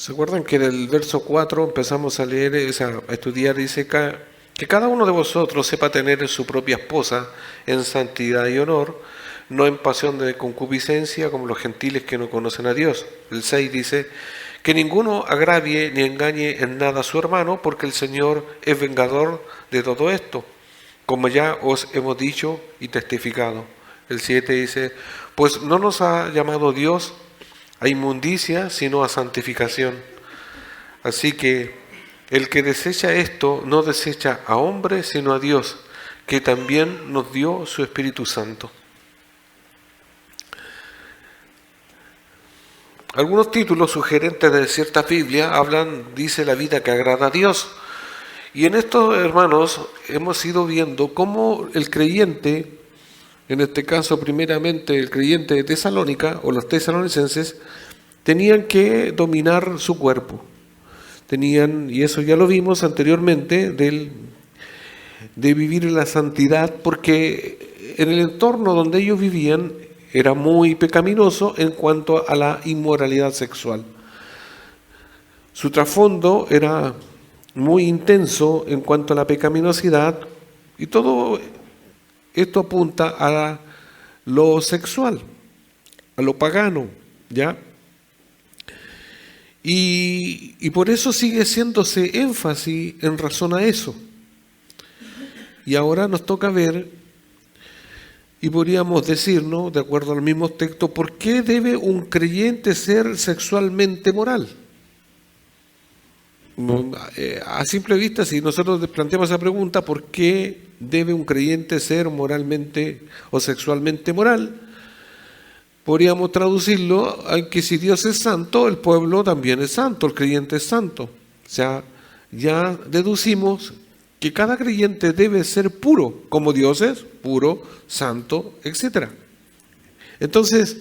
¿Se acuerdan que en el verso 4 empezamos a leer, a estudiar, dice que cada uno de vosotros sepa tener su propia esposa en santidad y honor, no en pasión de concupiscencia como los gentiles que no conocen a Dios? El 6 dice que ninguno agravie ni engañe en nada a su hermano, porque el Señor es vengador de todo esto, como ya os hemos dicho y testificado. El 7 dice, pues no nos ha llamado Dios a inmundicia, sino a santificación. Así que el que desecha esto no desecha a hombre, sino a Dios, que también nos dio su Espíritu Santo. Algunos títulos sugerentes de cierta Biblia dice la vida que agrada a Dios. Y en esto, hermanos, hemos ido viendo cómo el creyente, en este caso primeramente el creyente de Tesalónica o los tesalonicenses, tenían que dominar su cuerpo. Y eso ya lo vimos anteriormente, de vivir en la santidad, porque en el entorno donde ellos vivían era muy pecaminoso en cuanto a la inmoralidad sexual. Su trasfondo era muy intenso en cuanto a la pecaminosidad, y todo esto apunta a lo sexual, a lo pagano, ¿ya? Y por eso sigue haciéndose énfasis en razón a eso. Y ahora nos toca ver, y podríamos decirnos, de acuerdo al mismo texto, ¿por qué debe un creyente ser sexualmente moral? A simple vista, si nosotros planteamos esa pregunta, ¿por qué debe un creyente ser moralmente o sexualmente moral? Podríamos traducirlo a que si Dios es santo, el pueblo también es santo, el creyente es santo. O sea, ya deducimos que cada creyente debe ser puro, como Dios es puro, santo, etc. Entonces,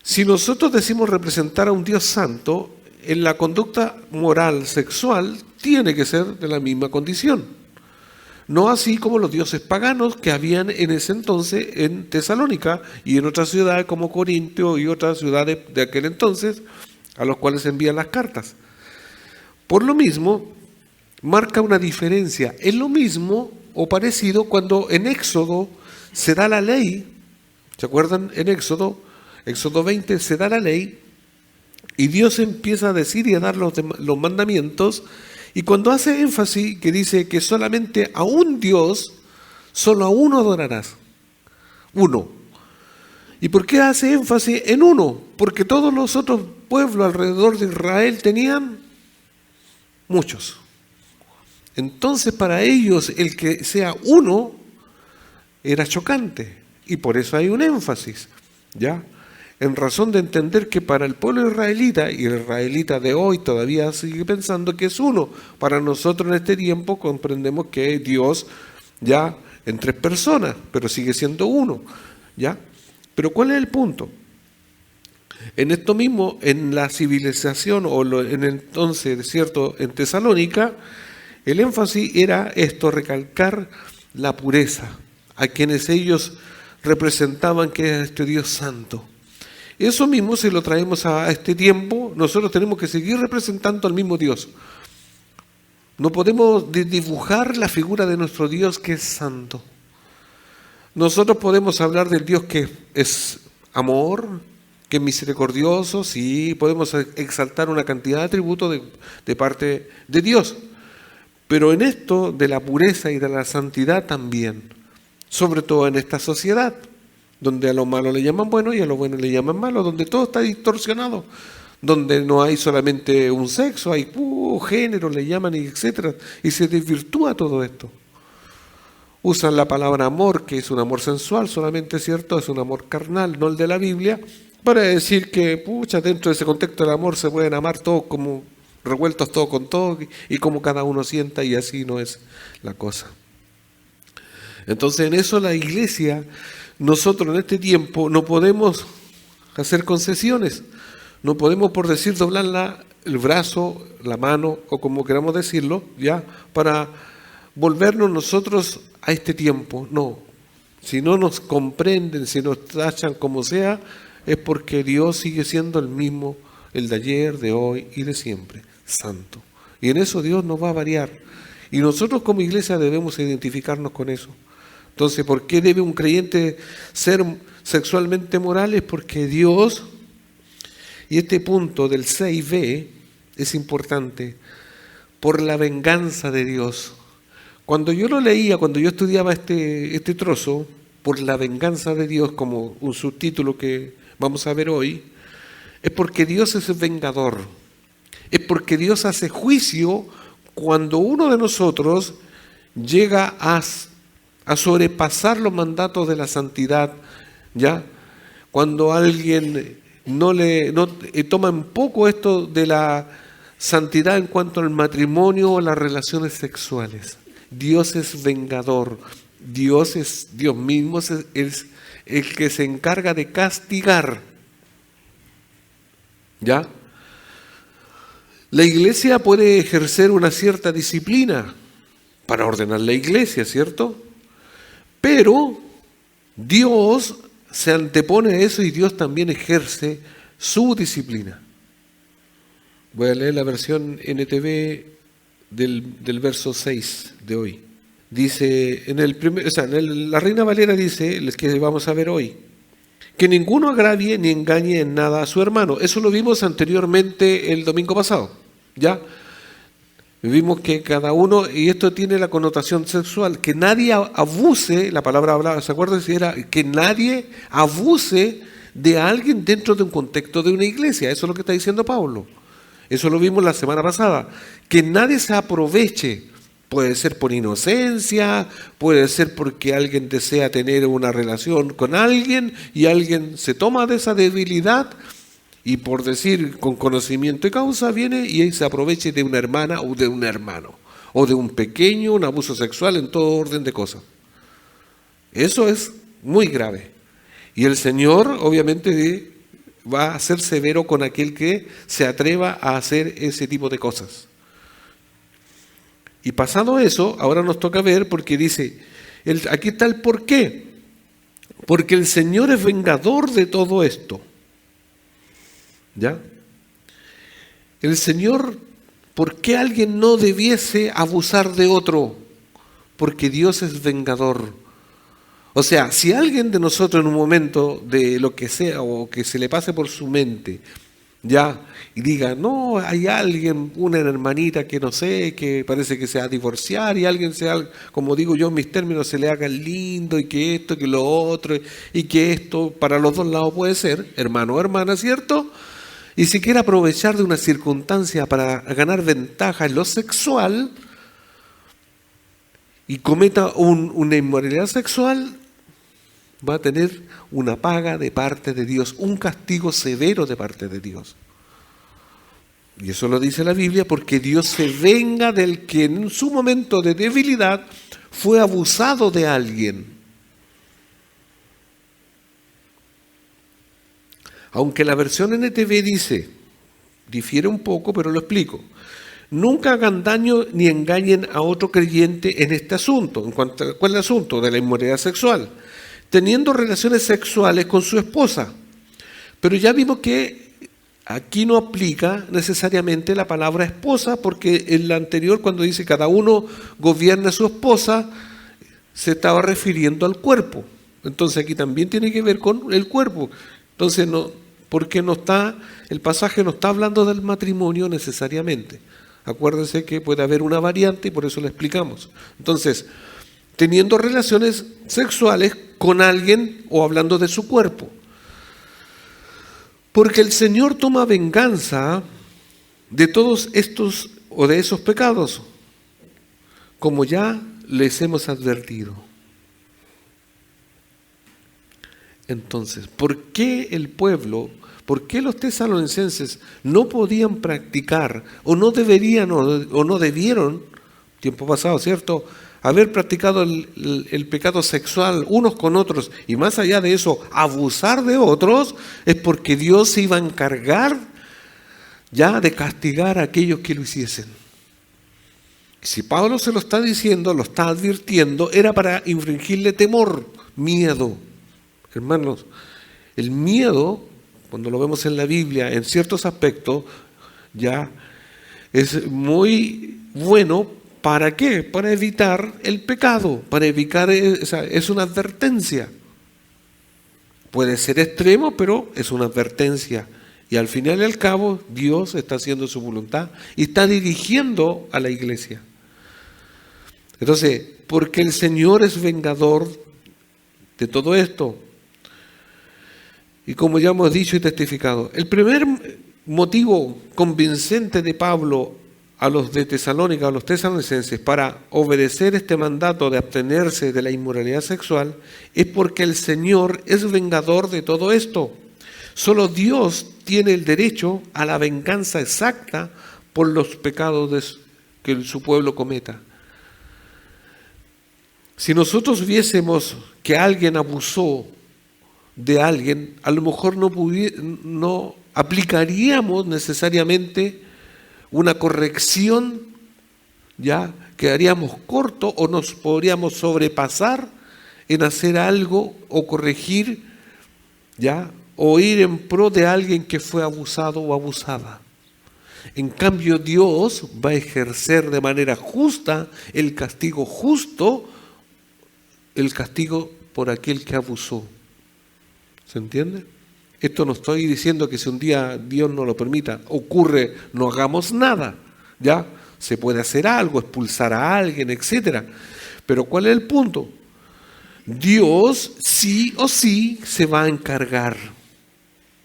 si nosotros decimos representar a un Dios santo, en la conducta moral sexual tiene que ser de la misma condición. No así como los dioses paganos que habían en ese entonces en Tesalónica y en otras ciudades como Corintio y otras ciudades de aquel entonces a los cuales envían las cartas. Por lo mismo, marca una diferencia. Es lo mismo o parecido cuando en Éxodo se da la ley. ¿Se acuerdan? En Éxodo 20 se da la ley y Dios empieza a decir y a dar los mandamientos. Y cuando hace énfasis que dice que solamente a un Dios, solo a uno adorarás. Uno. ¿Y por qué hace énfasis en uno? Porque todos los otros pueblos alrededor de Israel tenían muchos. Entonces para ellos el que sea uno era chocante. Y por eso hay un énfasis, ¿ya? En razón de entender que para el pueblo israelita, y el israelita de hoy todavía sigue pensando que es uno, para nosotros en este tiempo comprendemos que Dios ya en tres personas, pero sigue siendo uno, ¿ya? Pero ¿cuál es el punto? En esto mismo, en la civilización, en entonces, ¿cierto?, en Tesalónica, el énfasis era esto, recalcar la pureza, a quienes ellos representaban que era este Dios santo. Eso mismo, si lo traemos a este tiempo, nosotros tenemos que seguir representando al mismo Dios. No podemos dibujar la figura de nuestro Dios que es santo. Nosotros podemos hablar del Dios que es amor, que es misericordioso, sí, podemos exaltar una cantidad de atributos de parte de Dios. Pero en esto de la pureza y de la santidad también, sobre todo en esta sociedad, donde a lo malo le llaman bueno y a lo bueno le llaman malo, donde todo está distorsionado, donde no hay solamente un sexo, hay género, le llaman, y etcétera, y se desvirtúa todo esto. Usan la palabra amor, que es un amor sensual solamente, ¿cierto? Es un amor carnal, no el de la Biblia, para decir que, dentro de ese contexto del amor se pueden amar todos como revueltos todos con todo y como cada uno sienta, y así no es la cosa. Entonces en eso la iglesia, nosotros en este tiempo no podemos hacer concesiones, no podemos, por decir, doblar el brazo, la mano o como queramos decirlo, ya, para volvernos nosotros a este tiempo. No, si no nos comprenden, si nos tachan como sea, es porque Dios sigue siendo el mismo el de ayer, de hoy y de siempre, santo. Y en eso Dios nos va a variar. Y nosotros como iglesia debemos identificarnos con eso. Entonces, ¿por qué debe un creyente ser sexualmente moral? Es porque Dios, y este punto del 6b es importante, por la venganza de Dios. Cuando yo lo leía, cuando yo estudiaba este trozo, por la venganza de Dios, como un subtítulo que vamos a ver hoy, es porque Dios es vengador. Es porque Dios hace juicio cuando uno de nosotros llega a sobrepasar los mandatos de la santidad, ¿ya? Cuando alguien no toma en poco esto de la santidad en cuanto al matrimonio o las relaciones sexuales. Dios es vengador. Dios mismo es el que se encarga de castigar. ¿Ya? La iglesia puede ejercer una cierta disciplina para ordenar la iglesia, ¿cierto? Pero Dios se antepone a eso y Dios también ejerce su disciplina. Voy a leer la versión NTV del verso 6 de hoy. Dice, la Reina Valera dice, el que vamos a ver hoy, que ninguno agravie ni engañe en nada a su hermano. Eso lo vimos anteriormente el domingo pasado, ¿ya? Vimos que cada uno, y esto tiene la connotación sexual, que nadie abuse, la palabra hablaba, ¿se acuerdan? Si era que nadie abuse de alguien dentro de un contexto de una iglesia. Eso es lo que está diciendo Pablo. Eso lo vimos la semana pasada. Que nadie se aproveche. Puede ser por inocencia, puede ser porque alguien desea tener una relación con alguien y alguien se toma de esa debilidad y por decir con conocimiento y causa viene y se aproveche de una hermana o de un hermano o de un pequeño, un abuso sexual en todo orden de cosas. Eso es muy grave. Y el Señor obviamente va a ser severo con aquel que se atreva a hacer ese tipo de cosas. Y pasado eso, ahora nos toca ver, porque dice, aquí está el por qué. Porque el Señor es vengador de todo esto. ¿Ya? El Señor, ¿por qué alguien no debiese abusar de otro? Porque Dios es vengador. O sea, si alguien de nosotros en un momento de lo que sea o que se le pase por su mente, ya, y diga, no, hay alguien, una hermanita que no sé, que parece que se va a divorciar y alguien como digo yo en mis términos, se le haga lindo y que esto, que lo otro, y que esto para los dos lados puede ser, hermano o hermana, ¿cierto? Y si quiere aprovechar de una circunstancia para ganar ventaja en lo sexual y cometa una inmoralidad sexual, va a tener una paga de parte de Dios, un castigo severo de parte de Dios. Y eso lo dice la Biblia porque Dios se venga del que en su momento de debilidad fue abusado de alguien. Aunque la versión NTV dice, difiere un poco, pero lo explico. Nunca hagan daño ni engañen a otro creyente en este asunto. ¿Cuál es el asunto? De la inmoralidad sexual. Teniendo relaciones sexuales con su esposa. Pero ya vimos que aquí no aplica necesariamente la palabra esposa, porque en la anterior, cuando dice cada uno gobierna a su esposa, se estaba refiriendo al cuerpo. Entonces aquí también tiene que ver con el cuerpo. Entonces, porque el pasaje no está hablando del matrimonio necesariamente. Acuérdense que puede haber una variante y por eso lo explicamos. Entonces, teniendo relaciones sexuales con alguien o hablando de su cuerpo. Porque el Señor toma venganza de todos estos o de esos pecados, como ya les hemos advertido. Entonces, ¿por qué el pueblo, por qué los tesalonicenses no podían practicar o no deberían o no debieron, tiempo pasado, ¿cierto?, haber practicado el pecado sexual unos con otros y más allá de eso, abusar de otros? Es porque Dios se iba a encargar ya de castigar a aquellos que lo hiciesen. Si Pablo se lo está diciendo, lo está advirtiendo, era para infringirle temor, miedo. Hermanos, el miedo, cuando lo vemos en la Biblia, en ciertos aspectos, ya es muy bueno. ¿Para qué? Para evitar el pecado, para evitar, es una advertencia. Puede ser extremo, pero es una advertencia. Y al final y al cabo, Dios está haciendo su voluntad y está dirigiendo a la iglesia. Entonces, porque el Señor es vengador de todo esto. Y como ya hemos dicho y testificado, el primer motivo convincente de Pablo a los de Tesalónica, a los tesalonicenses, para obedecer este mandato de abstenerse de la inmoralidad sexual, es porque el Señor es vengador de todo esto. Solo Dios tiene el derecho a la venganza exacta por los pecados que su pueblo cometa. Si nosotros viésemos que alguien abusó de alguien, a lo mejor no aplicaríamos necesariamente una corrección, ya quedaríamos cortos o nos podríamos sobrepasar en hacer algo o corregir, ya, o ir en pro de alguien que fue abusado o abusada. En cambio, Dios va a ejercer de manera justa el castigo justo, el castigo por aquel que abusó. ¿Se entiende? Esto no estoy diciendo que si un día Dios no lo permita, ocurre, no hagamos nada, ¿ya? Se puede hacer algo, expulsar a alguien, etcétera. Pero ¿cuál es el punto? Dios sí o sí se va a encargar,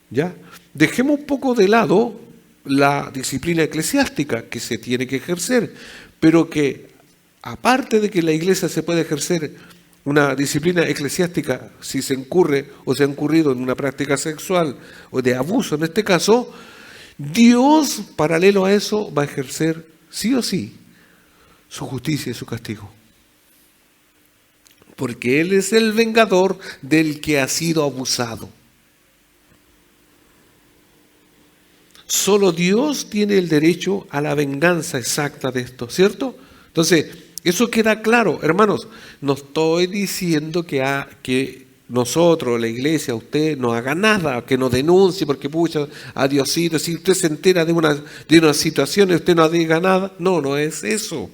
¿ya? Dejemos un poco de lado la disciplina eclesiástica que se tiene que ejercer, pero que aparte de que la iglesia se puede ejercer una disciplina eclesiástica, si se incurre o se ha incurrido en una práctica sexual o de abuso en este caso, Dios, paralelo a eso, va a ejercer sí o sí su justicia y su castigo. Porque Él es el vengador del que ha sido abusado. Solo Dios tiene el derecho a la venganza exacta de esto, ¿cierto? Entonces, eso queda claro, hermanos. No estoy diciendo que nosotros, la iglesia, usted no haga nada, que no denuncie, porque pucha, a Diosito, si usted se entera de una situación y usted no diga nada. No, no es eso.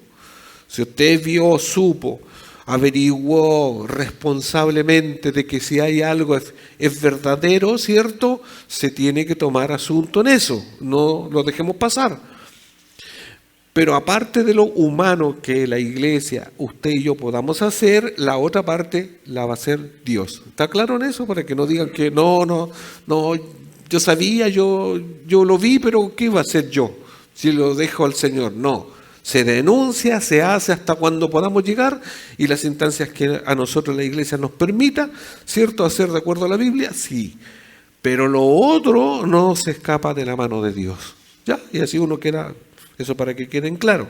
Si usted vio, supo, averiguó responsablemente de que si hay algo es verdadero, ¿cierto? Se tiene que tomar asunto en eso, no lo dejemos pasar. Pero aparte de lo humano que la iglesia, usted y yo podamos hacer, la otra parte la va a hacer Dios. ¿Está claro en eso? Para que no digan que no, yo sabía, yo lo vi, pero ¿qué iba a hacer yo si lo dejo al Señor? No, se denuncia, se hace hasta cuando podamos llegar y las instancias que a nosotros la iglesia nos permita, ¿cierto? Hacer de acuerdo a la Biblia, sí. Pero lo otro no se escapa de la mano de Dios. ¿Ya? Y así uno queda... Eso para que queden claros,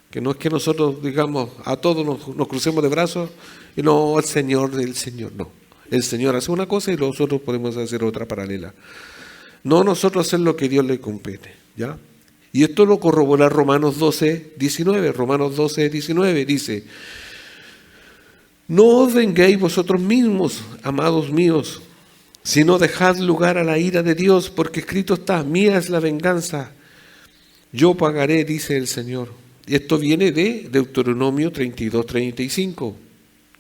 que no es que nosotros digamos a todos nos crucemos de brazos y no al Señor del Señor, no. El Señor hace una cosa y nosotros podemos hacer otra paralela. No nosotros hacer lo que Dios le compete, ¿ya? Y esto lo corrobora Romanos 12:19. Romanos 12:19 dice: no os venguéis vosotros mismos, amados míos, sino dejad lugar a la ira de Dios, porque escrito está: mía es la venganza, yo pagaré, dice el Señor. Y esto viene de Deuteronomio 32:35.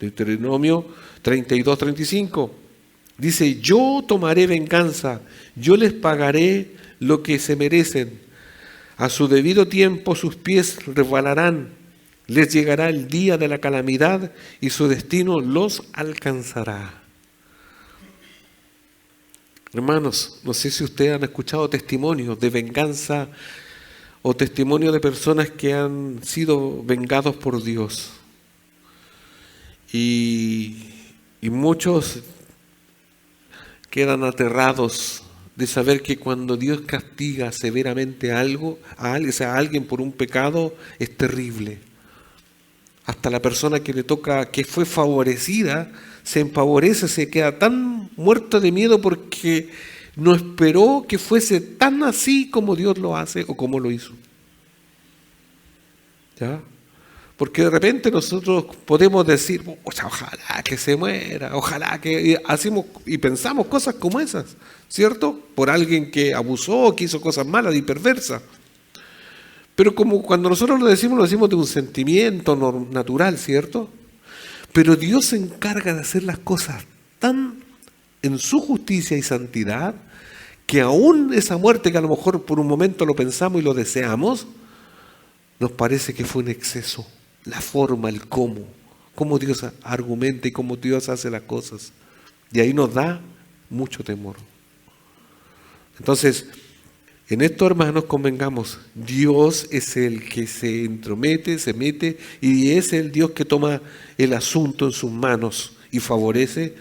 Deuteronomio 32:35. Dice: yo tomaré venganza, yo les pagaré lo que se merecen. A su debido tiempo sus pies resbalarán, les llegará el día de la calamidad y su destino los alcanzará. Hermanos, no sé si ustedes han escuchado testimonios de venganza o testimonio de personas que han sido vengados por Dios. Y muchos quedan aterrados de saber que cuando Dios castiga severamente a alguien por un pecado, es terrible. Hasta la persona que le toca, que fue favorecida, se empavorece, se queda tan muerto de miedo porque no esperó que fuese tan así como Dios lo hace o como lo hizo. ¿Ya? Porque de repente nosotros podemos decir, ojalá que se muera, ojalá que... Y hacemos y pensamos cosas como esas, ¿cierto? Por alguien que abusó, que hizo cosas malas y perversas. Pero como cuando nosotros lo decimos de un sentimiento natural, ¿cierto? Pero Dios se encarga de hacer las cosas tan en su justicia y santidad, que aún esa muerte que a lo mejor por un momento lo pensamos y lo deseamos, nos parece que fue un exceso. La forma, el cómo Dios argumenta y cómo Dios hace las cosas. Y ahí nos da mucho temor. Entonces, en esto, hermanos, convengamos, Dios es el que se entromete, se mete, y es el Dios que toma el asunto en sus manos y favorece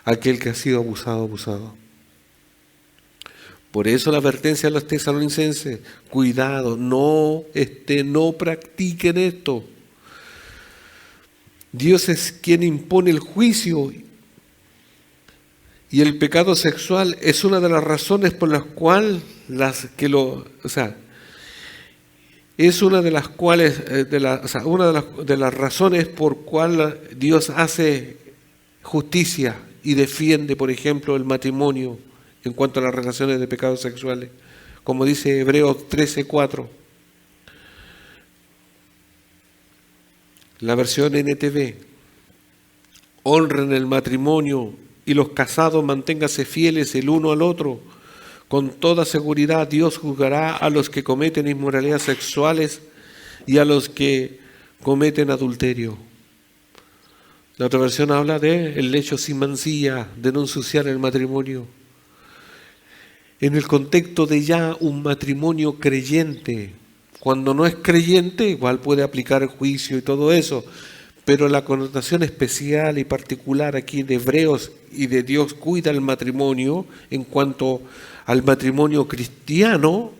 a aquel que ha sido abusado. Por eso la advertencia a los tesalonicenses, cuidado, no practiquen esto. Dios es quien impone el juicio y el pecado sexual es una de las razones por las cuales es una de las cuales una de las razones por cual Dios hace justicia y defiende, por ejemplo, el matrimonio en cuanto a las relaciones de pecados sexuales, como dice Hebreos 13:4. La versión NTV: honren el matrimonio y los casados manténganse fieles el uno al otro. Con toda seguridad Dios juzgará a los que cometen inmoralidades sexuales y a los que cometen adulterio. La otra versión habla de el lecho sin mancilla, de no ensuciar el matrimonio. En el contexto de ya un matrimonio creyente, cuando no es creyente igual puede aplicar el juicio y todo eso, pero la connotación especial y particular aquí de Hebreos y de Dios cuida el matrimonio en cuanto al matrimonio cristiano,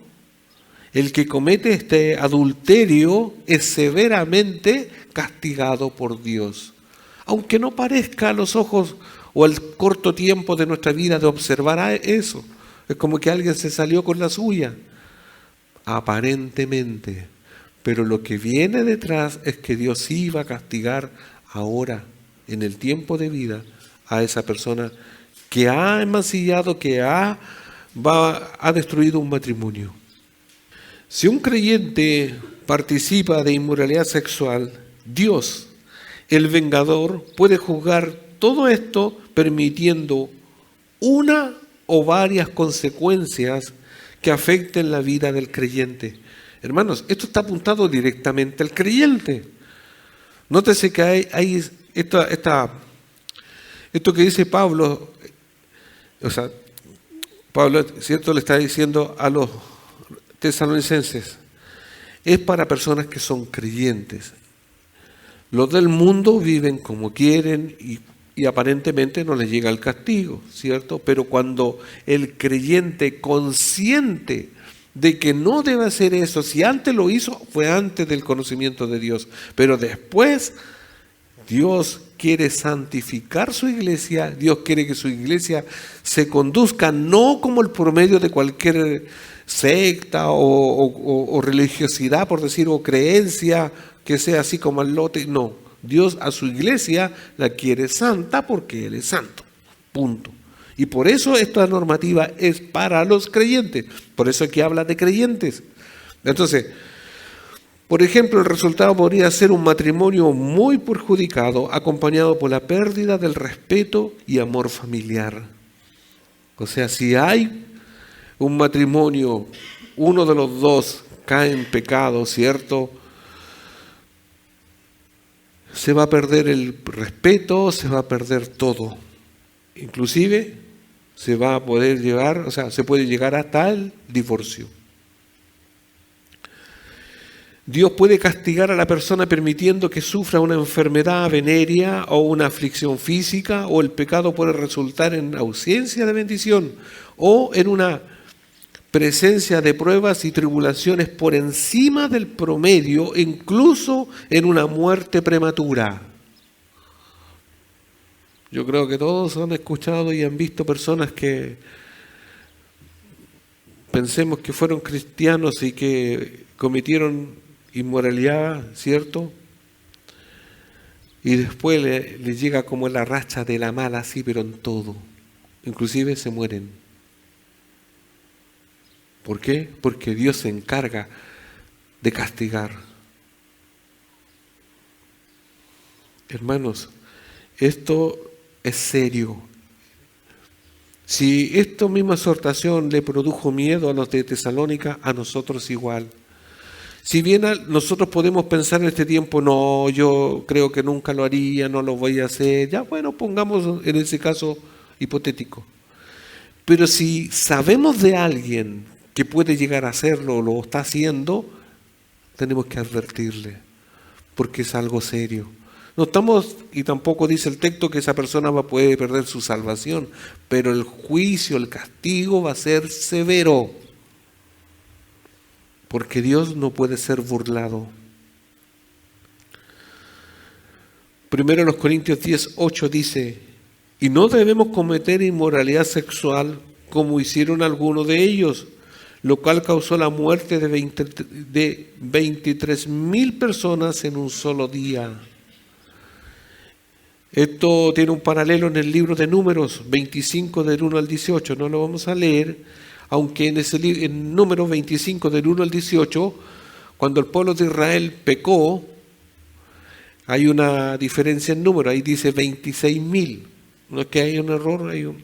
el que comete este adulterio es severamente castigado por Dios. Aunque no parezca a los ojos o al corto tiempo de nuestra vida de observar eso, es como que alguien se salió con la suya, aparentemente. Pero lo que viene detrás es que Dios sí va a castigar ahora, en el tiempo de vida, a esa persona que ha emancillado, que ha destruido un matrimonio. Si un creyente participa de inmoralidad sexual, Dios, el vengador, puede juzgar todo esto permitiendo una o varias consecuencias que afecten la vida del creyente. Hermanos, esto está apuntado directamente al creyente. Nótese que hay esto que dice Pablo, Pablo, ¿cierto?, le está diciendo a los tesalonicenses, es para personas que son creyentes. Los del mundo viven como quieren y aparentemente no les llega el castigo, ¿cierto? Pero cuando el creyente consciente de que no debe hacer eso, si antes lo hizo, fue antes del conocimiento de Dios, pero después Dios quiere santificar su iglesia, Dios quiere que su iglesia se conduzca no como el promedio de cualquier secta o religiosidad, por decir, o creencia que sea así como al lote, no. Dios a su iglesia la quiere santa porque Él es santo, punto. Y por eso esta normativa es para los creyentes, por eso aquí habla de creyentes. Entonces, por ejemplo, el resultado podría ser un matrimonio muy perjudicado, acompañado por la pérdida del respeto y amor familiar. O sea, si hay un matrimonio, uno de los dos cae en pecado, ¿cierto?, se va a perder el respeto, se va a perder todo. Inclusive se va a poder llegar, se puede llegar hasta el divorcio. Dios puede castigar a la persona permitiendo que sufra una enfermedad venérea o una aflicción física, o el pecado puede resultar en ausencia de bendición o en una presencia de pruebas y tribulaciones por encima del promedio, incluso en una muerte prematura. Yo creo que todos han escuchado y han visto personas que pensemos que fueron cristianos y que cometieron inmoralidad, ¿cierto?, y después le llega como la racha de la mala, así, pero en todo. Inclusive se mueren. ¿Por qué? Porque Dios se encarga de castigar. Hermanos, esto es serio. Si esta misma exhortación le produjo miedo a los de Tesalónica, a nosotros igual. Si bien nosotros podemos pensar en este tiempo, no, yo creo que nunca lo haría, no lo voy a hacer, ya bueno, pongamos en ese caso hipotético. Pero si sabemos de alguien que puede llegar a hacerlo o lo está haciendo, tenemos que advertirle, porque es algo serio. No estamos, y tampoco dice el texto que esa persona puede perder su salvación, pero el juicio, el castigo va a ser severo, porque Dios no puede ser burlado. Primero los Corintios 10:8 dice, y no debemos cometer inmoralidad sexual como hicieron algunos de ellos, lo cual causó la muerte de 23,000 personas en un solo día. Esto tiene un paralelo en el libro de Números 25 del 1 al 18, no lo vamos a leer, aunque en Números 25 del 1 al 18, cuando el pueblo de Israel pecó, hay una diferencia en número, ahí dice 26,000, no es que haya un error, hay una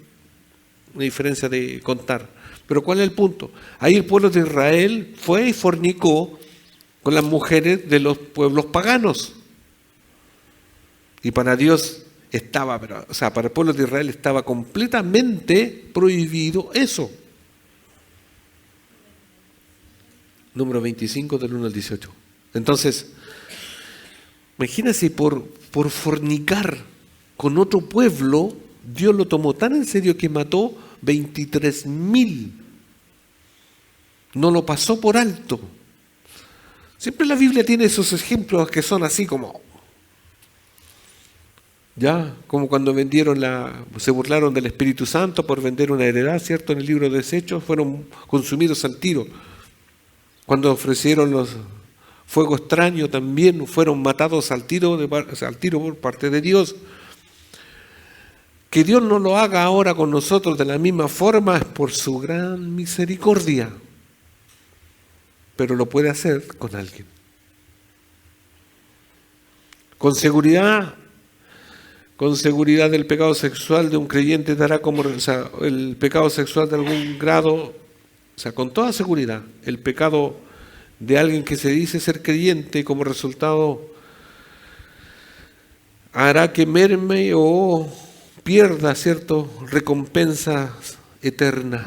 diferencia de contar. Pero ¿cuál es el punto? Ahí el pueblo de Israel fue y fornicó con las mujeres de los pueblos paganos. Y para Dios para el pueblo de Israel estaba completamente prohibido eso. Número 25 del 1 al 18. Entonces, imagínense, por fornicar con otro pueblo, Dios lo tomó tan en serio que mató 23,000. No lo pasó por alto. Siempre la Biblia tiene esos ejemplos que son así como... Ya, como cuando se burlaron del Espíritu Santo por vender una heredad, ¿cierto? En el libro de Hechos fueron consumidos al tiro. Cuando ofrecieron los fuego extraño también fueron matados al tiro por parte de Dios. Que Dios no lo haga ahora con nosotros de la misma forma es por su gran misericordia. Pero lo puede hacer con alguien. Con seguridad el pecado sexual de un creyente dará como, el pecado sexual de algún grado, con toda seguridad, el pecado de alguien que se dice ser creyente como resultado hará que merme o pierda, ¿cierto?, recompensas eternas.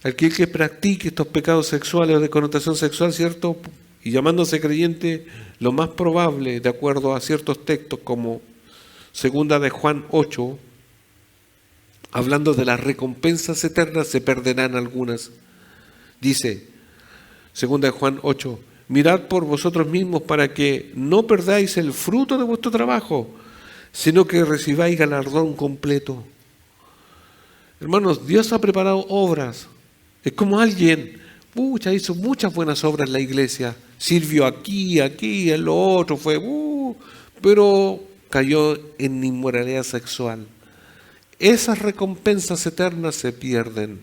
Aquel que practique estos pecados sexuales de connotación sexual, ¿cierto?, y llamándose creyente, lo más probable, de acuerdo a ciertos textos como Segunda de Juan 8, hablando de las recompensas eternas, se perderán algunas. Dice, Segunda de Juan 8, mirad por vosotros mismos para que no perdáis el fruto de vuestro trabajo, sino que recibáis galardón completo. Hermanos, Dios ha preparado obras. Es como alguien, hizo muchas buenas obras en la iglesia, sirvió aquí, en lo otro, pero cayó en inmoralidad sexual. Esas recompensas eternas se pierden.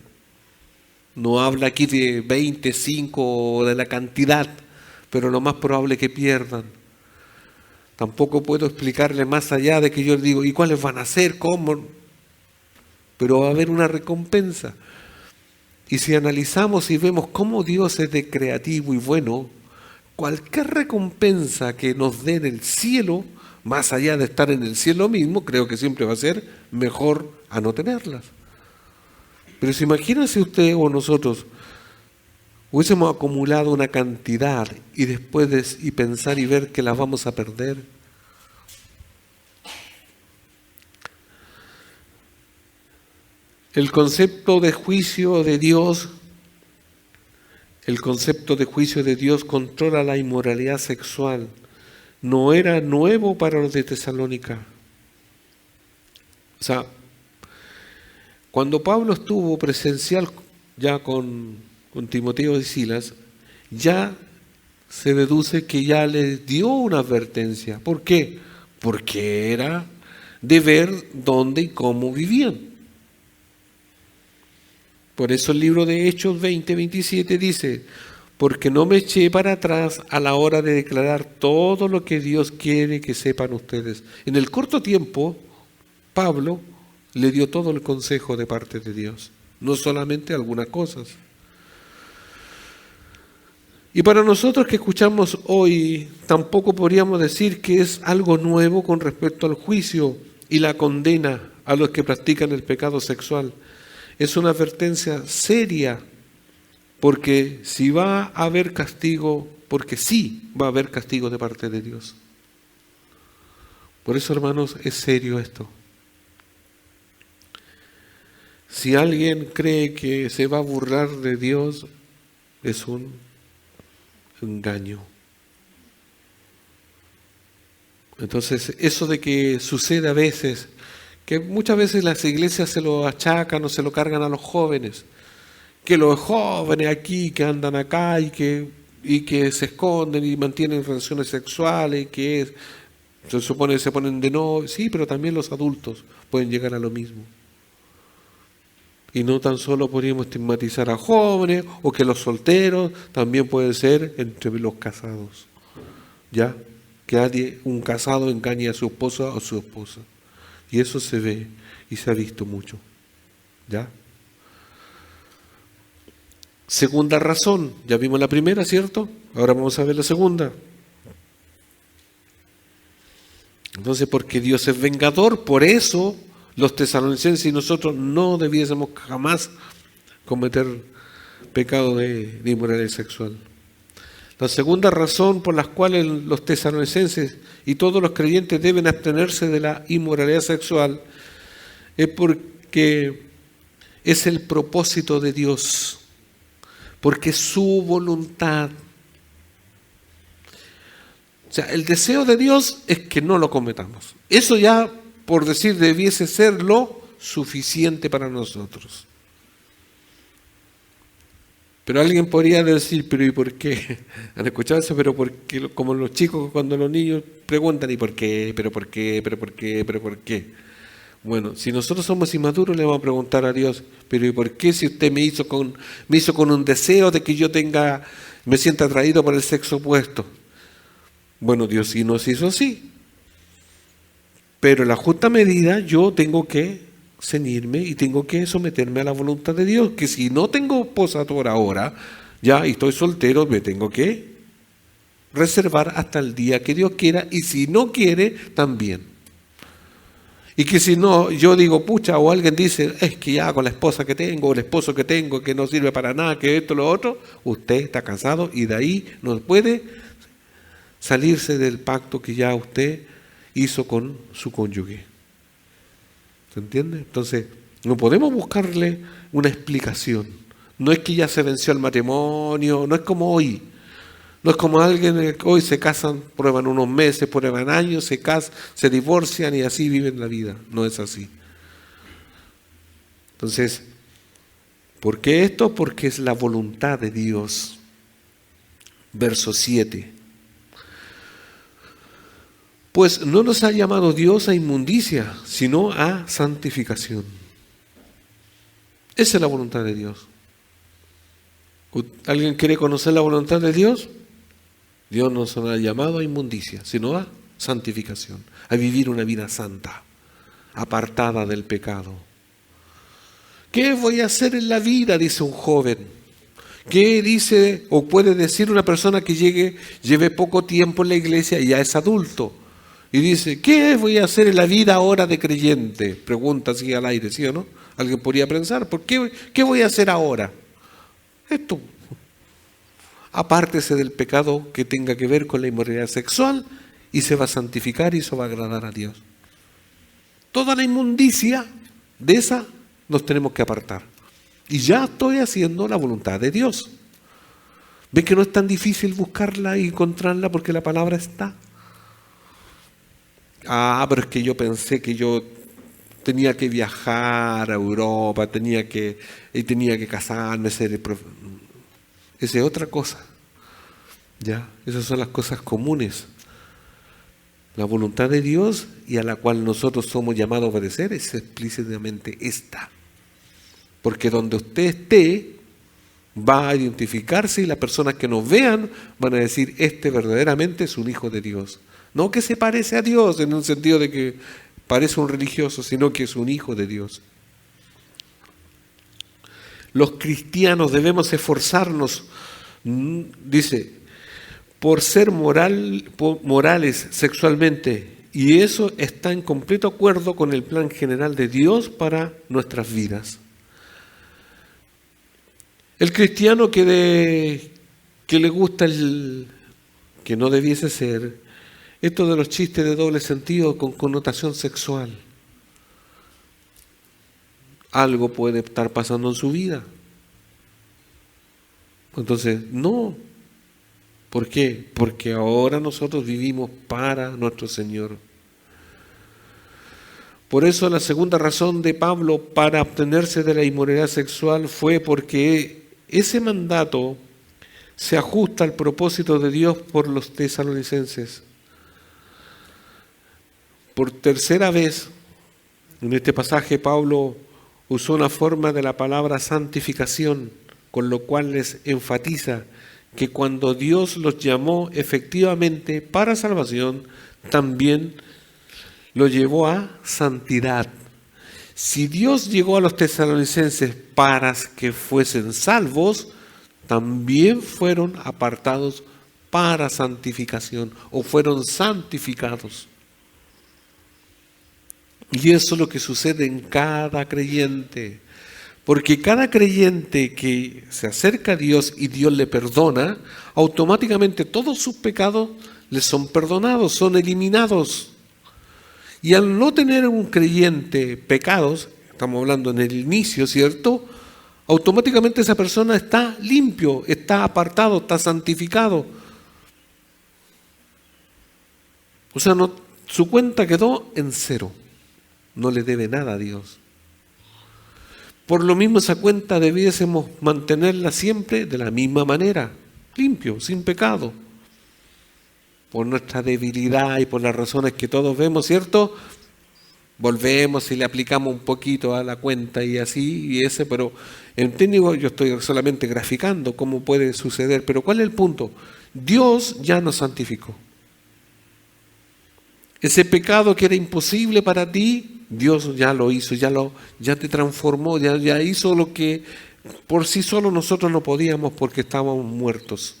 No habla aquí de 25 o de la cantidad, pero lo más probable es que pierdan. Tampoco puedo explicarle más allá de que yo digo, ¿y cuáles van a ser? ¿Cómo? Pero va a haber una recompensa. Y si analizamos y vemos cómo Dios es de creativo y bueno, cualquier recompensa que nos dé en el cielo, más allá de estar en el cielo mismo, creo que siempre va a ser mejor a no tenerlas. Pero si imagínense usted o nosotros hubiésemos acumulado una cantidad y después y pensar y ver que las vamos a perder. El concepto de juicio de Dios controla la inmoralidad sexual. No era nuevo para los de Tesalónica. Cuando Pablo estuvo presencial ya con Timoteo y Silas, ya se deduce que ya les dio una advertencia. ¿Por qué? porque era de ver dónde y cómo vivían. Por eso el libro de Hechos 20:27 dice: porque no me eché para atrás a la hora de declarar todo lo que Dios quiere que sepan ustedes. En el corto tiempo, Pablo le dio todo el consejo de parte de Dios, no solamente algunas cosas. Y para nosotros que escuchamos hoy, tampoco podríamos decir que es algo nuevo con respecto al juicio y la condena a los que practican el pecado sexual. Es una advertencia seria, porque si va a haber castigo, porque sí va a haber castigo de parte de Dios. Por eso, hermanos, es serio esto. Si alguien cree que se va a burlar de Dios, es un engaño. Entonces, eso de que sucede a veces, que muchas veces las iglesias se lo achacan o se lo cargan a los jóvenes, que los jóvenes aquí que andan acá y que se esconden y mantienen relaciones sexuales, se supone que se ponen de novio, sí, pero también los adultos pueden llegar a lo mismo. Y no tan solo podríamos estigmatizar a jóvenes o que los solteros, también puede ser entre los casados, ¿ya? Que un casado engañe a su esposa o su esposa. Y eso se ve y se ha visto mucho, ¿ya? Segunda razón, ya vimos la primera, ¿cierto? Ahora vamos a ver la segunda. Entonces, porque Dios es vengador, por eso los tesalonicenses y nosotros no debiésemos jamás cometer pecado de inmoralidad sexual. La segunda razón por la cual los tesalonicenses y todos los creyentes deben abstenerse de la inmoralidad sexual es porque es el propósito de Dios, porque es su voluntad. O sea, el deseo de Dios es que no lo cometamos. Eso ya, por decir, debiese ser lo suficiente para nosotros. Pero alguien podría decir, pero ¿y por qué? ¿Han escuchado eso? Pero ¿por qué? Como los chicos cuando los niños preguntan, ¿y por qué? ¿Pero por qué? ¿Pero por qué? ¿Pero por qué? Bueno, si nosotros somos inmaduros le vamos a preguntar a Dios, pero ¿y por qué si usted me hizo con un deseo de que yo me sienta atraído por el sexo opuesto? Bueno, Dios sí nos hizo así. Pero en la justa medida yo tengo que ceñirme y tengo que someterme a la voluntad de Dios, que si no tengo esposa por ahora, ya y estoy soltero, me tengo que reservar hasta el día que Dios quiera, y si no quiere, también. Y que si no, yo digo, pucha, o alguien dice, es que ya con la esposa que tengo, o el esposo que tengo, que no sirve para nada, que esto, lo otro, usted está casado y de ahí no puede salirse del pacto que ya usted hizo con su cónyuge. ¿Se entiende? Entonces, no podemos buscarle una explicación. No es que ya se venció el matrimonio, no es como hoy. No es como alguien que hoy se casan, prueban unos meses, prueban años, se casan, se divorcian y así viven la vida. No es así. Entonces, ¿por qué esto? Porque es la voluntad de Dios. Verso 7. Pues no nos ha llamado Dios a inmundicia, sino a santificación. Esa es la voluntad de Dios. ¿Alguien quiere conocer la voluntad de Dios? Dios no nos ha llamado a inmundicia, sino a santificación, a vivir una vida santa, apartada del pecado. ¿Qué voy a hacer en la vida?, dice un joven. ¿Qué dice o puede decir una persona que lleve poco tiempo en la iglesia y ya es adulto? Y dice, ¿qué voy a hacer en la vida ahora de creyente? Pregunta así al aire, ¿sí o no? Alguien podría pensar, ¿qué voy a hacer ahora? Esto. Apártese del pecado que tenga que ver con la inmoralidad sexual y se va a santificar y eso va a agradar a Dios. Toda la inmundicia de esa nos tenemos que apartar. Y ya estoy haciendo la voluntad de Dios. ¿Ven que no es tan difícil buscarla y encontrarla porque la palabra está? Pero es que yo pensé que yo tenía que viajar a Europa, tenía que casarme, ser esa es otra cosa. ¿Ya? Esas son las cosas comunes. La voluntad de Dios y a la cual nosotros somos llamados a obedecer es explícitamente esta. Porque donde usted esté, va a identificarse y las personas que nos vean van a decir, este verdaderamente es un hijo de Dios. No que se parece a Dios en un sentido de que parece un religioso, sino que es un hijo de Dios. Los cristianos debemos esforzarnos, dice, por ser morales sexualmente, y eso está en completo acuerdo con el plan general de Dios para nuestras vidas. El cristiano que le gusta que no debiese ser, esto de los chistes de doble sentido con connotación sexual, algo puede estar pasando en su vida. Entonces, no. ¿Por qué? Porque ahora nosotros vivimos para nuestro Señor. Por eso la segunda razón de Pablo para abstenerse de la inmoralidad sexual fue porque ese mandato se ajusta al propósito de Dios por los tesalonicenses. Por tercera vez, en este pasaje Pablo usó una forma de la palabra santificación, con lo cual les enfatiza que cuando Dios los llamó efectivamente para salvación, también lo llevó a santidad. Si Dios llegó a los tesalonicenses para que fuesen salvos, también fueron apartados para santificación o fueron santificados. Y eso es lo que sucede en cada creyente. Porque cada creyente que se acerca a Dios y Dios le perdona, automáticamente todos sus pecados les son perdonados, son eliminados. Y al no tener un creyente pecados, estamos hablando en el inicio, ¿cierto? Automáticamente esa persona está limpio, está apartado, está santificado. O sea, su cuenta quedó en cero. No le debe nada a Dios. Por lo mismo esa cuenta debiésemos mantenerla siempre de la misma manera, limpio, sin pecado. Por nuestra debilidad y por las razones que todos vemos, ¿cierto? Volvemos y le aplicamos un poquito a la cuenta y así, y ese, pero en técnico yo estoy solamente graficando cómo puede suceder. Pero ¿cuál es el punto? Dios ya nos santificó. Ese pecado que era imposible para ti, Dios ya lo hizo, ya te transformó, ya hizo lo que por sí solo nosotros no podíamos porque estábamos muertos.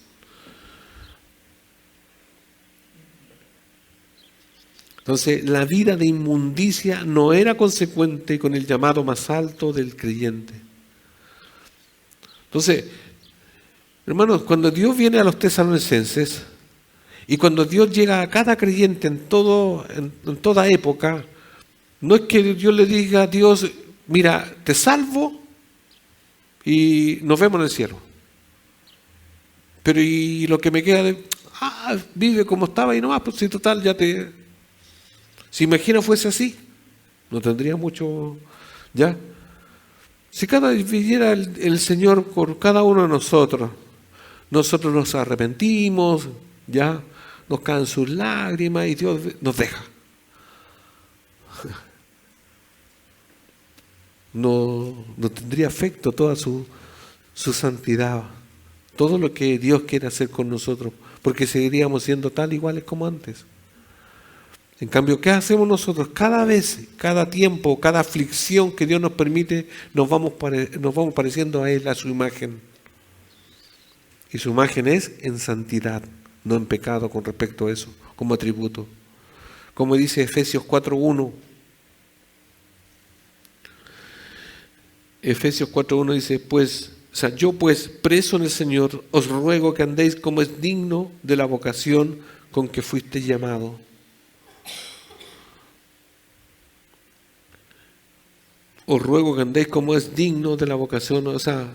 Entonces, la vida de inmundicia no era consecuente con el llamado más alto del creyente. Entonces, hermanos, cuando Dios viene a los tesalonicenses y cuando Dios llega a cada creyente en toda época, no es que Dios le diga a Dios, mira, te salvo y nos vemos en el cielo. Pero y lo que me queda vive como estaba y nomás, pues si total ya te... Si imagina fuese así, no tendría mucho, ¿ya? Si cada vez viniera el Señor por cada uno de nosotros nos arrepentimos, ¿ya? Nos caen sus lágrimas y Dios nos deja. No tendría efecto toda su santidad, todo lo que Dios quiere hacer con nosotros, porque seguiríamos siendo tal iguales como antes. En cambio, ¿qué hacemos nosotros? Cada vez, cada tiempo, cada aflicción que Dios nos permite, nos vamos pareciendo a Él, a su imagen. Y su imagen es en santidad, no en pecado con respecto a eso, como atributo. Como dice Efesios 4:1. Efesios 4:1 dice, yo pues, preso en el Señor, os ruego que andéis como es digno de la vocación con que fuiste llamado. Os ruego que andéis como es digno de la vocación, o sea,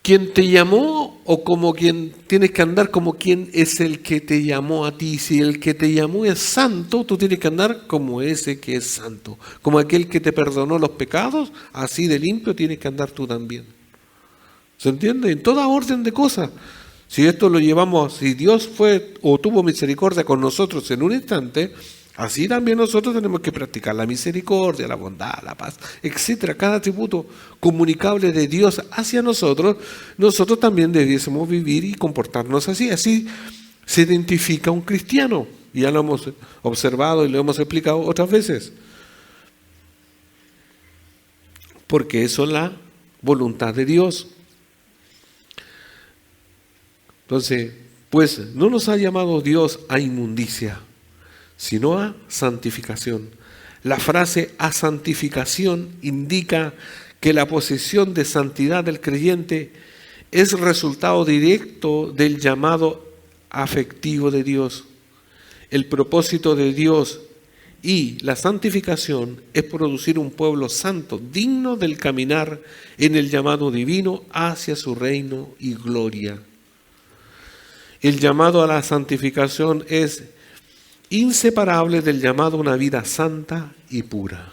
¿quién te llamó o como quien tienes que andar como quien es el que te llamó a ti? Si el que te llamó es santo, tú tienes que andar como ese que es santo. Como aquel que te perdonó los pecados, así de limpio tienes que andar tú también. ¿Se entiende? En toda orden de cosas. Si esto lo llevamos, si Dios fue o tuvo misericordia con nosotros en un instante, así también nosotros tenemos que practicar la misericordia, la bondad, la paz, etcétera. Cada atributo comunicable de Dios hacia nosotros, nosotros también debiésemos vivir y comportarnos así. Así se identifica un cristiano. Ya lo hemos observado y lo hemos explicado otras veces. Porque eso es la voluntad de Dios. Entonces, pues no nos ha llamado Dios a inmundicia, sino a santificación. La frase a santificación indica que la posesión de santidad del creyente es resultado directo del llamado afectivo de Dios. El propósito de Dios y la santificación es producir un pueblo santo, digno del caminar en el llamado divino hacia su reino y gloria. El llamado a la santificación es inseparable del llamado a una vida santa y pura.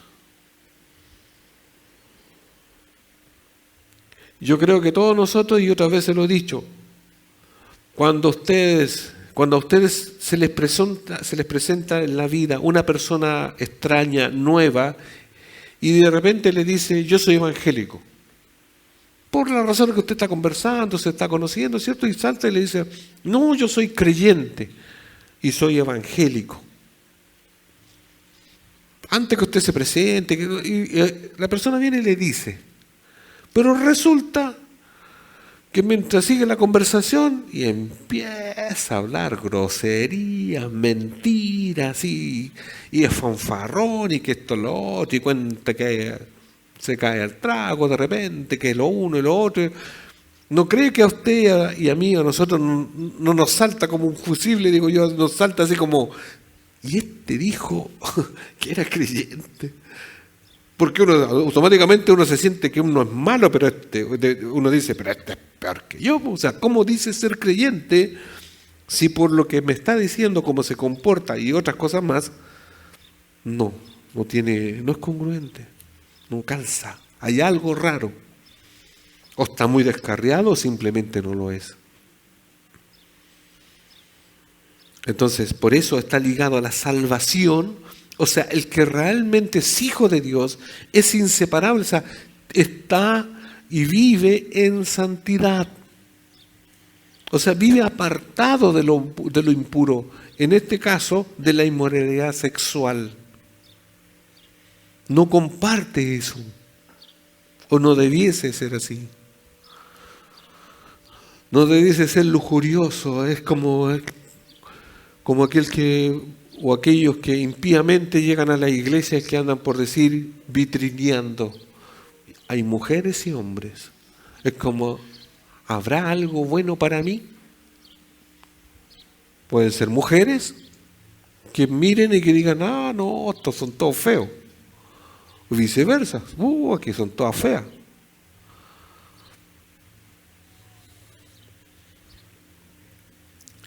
Yo creo que todos nosotros, y otras veces lo he dicho, cuando a ustedes se les presenta en la vida una persona extraña, nueva, y de repente le dice, yo soy evangélico, por la razón que usted está conversando, se está conociendo, ¿cierto? Y salta y le dice, no, yo soy creyente y soy evangélico. Antes que usted se presente, la persona viene y le dice, pero resulta que mientras sigue la conversación y empieza a hablar groserías, mentiras, y es fanfarrón, y que esto lo otro, y cuenta que se cae al trago de repente, que lo uno y lo otro. ¿No cree que a usted y a mí, a nosotros, no nos salta como un fusible, digo yo, nos salta así como, y este dijo que era creyente? Porque automáticamente uno se siente que uno es malo, pero uno dice, pero este es peor que yo. O sea, ¿cómo dice ser creyente si por lo que me está diciendo, cómo se comporta y otras cosas más, no es congruente, no calza, hay algo raro? O está muy descarriado o simplemente no lo es. Entonces, por eso está ligado a la salvación. O sea, el que realmente es hijo de Dios es inseparable, o sea, está y vive en santidad. O sea, vive apartado de lo impuro, en este caso, de la inmoralidad sexual. No comparte eso, o no debiese ser así. No debiese ser lujurioso, es como aquel que, o aquellos que impíamente llegan a la iglesia y que andan, por decir, vitrineando. Hay mujeres y hombres. Es como, ¿habrá algo bueno para mí? Pueden ser mujeres que miren y que digan, ah, no, estos son todos feos. O viceversa, aquí son todas feas.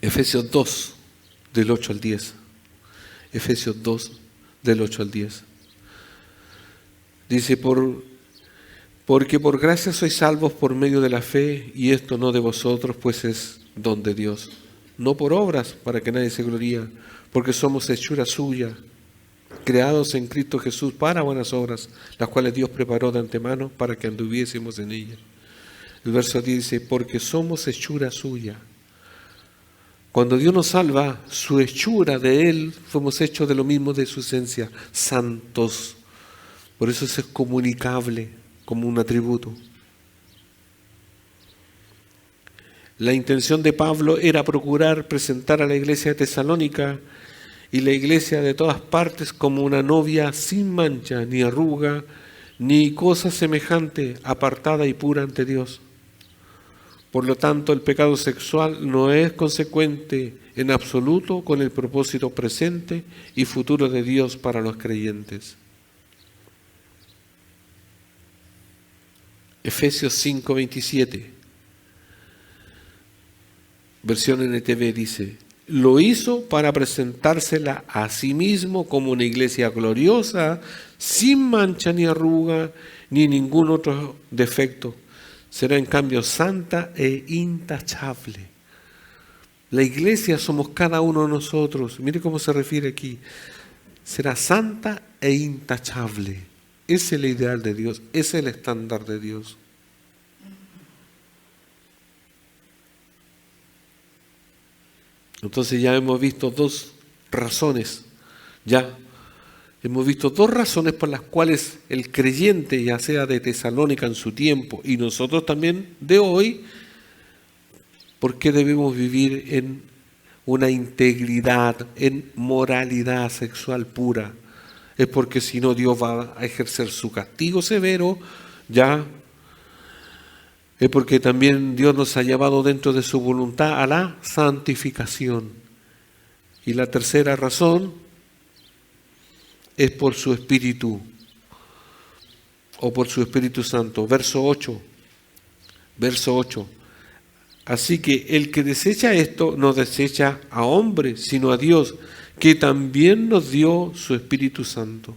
Efesios 2, del 8 al 10. Efesios 2, del 8 al 10. Dice, porque por gracia sois salvos por medio de la fe, y esto no de vosotros, pues es don de Dios. No por obras, para que nadie se gloríe, porque somos hechura suya, creados en Cristo Jesús para buenas obras, las cuales Dios preparó de antemano para que anduviésemos en ellas. El verso 10 dice, porque somos hechura suya. Cuando Dios nos salva, su hechura de Él, fuimos hechos de lo mismo de su esencia, santos. Por eso es comunicable como un atributo. La intención de Pablo era procurar presentar a la iglesia de Tesalónica y la iglesia de todas partes como una novia sin mancha, ni arruga, ni cosa semejante, apartada y pura ante Dios. Por lo tanto, el pecado sexual no es consecuente en absoluto con el propósito presente y futuro de Dios para los creyentes. Efesios 5:27, versión NTV dice, lo hizo para presentársela a sí mismo como una iglesia gloriosa, sin mancha ni arruga, ni ningún otro defecto. Será en cambio santa e intachable. La iglesia somos cada uno de nosotros. Mire cómo se refiere aquí. Será santa e intachable. Ese es el ideal de Dios, ese es el estándar de Dios. Entonces ya hemos visto dos razones, hemos visto dos razones por las cuales el creyente, ya sea de Tesalónica en su tiempo y nosotros también de hoy, por qué debemos vivir en una integridad, en moralidad sexual pura. Es porque si no Dios va a ejercer su castigo severo, es porque también Dios nos ha llevado dentro de su voluntad a la santificación. Y la tercera razón es por su Espíritu, o por su Espíritu Santo. Verso 8. Así que el que desecha esto no desecha a hombre, sino a Dios, que también nos dio su Espíritu Santo.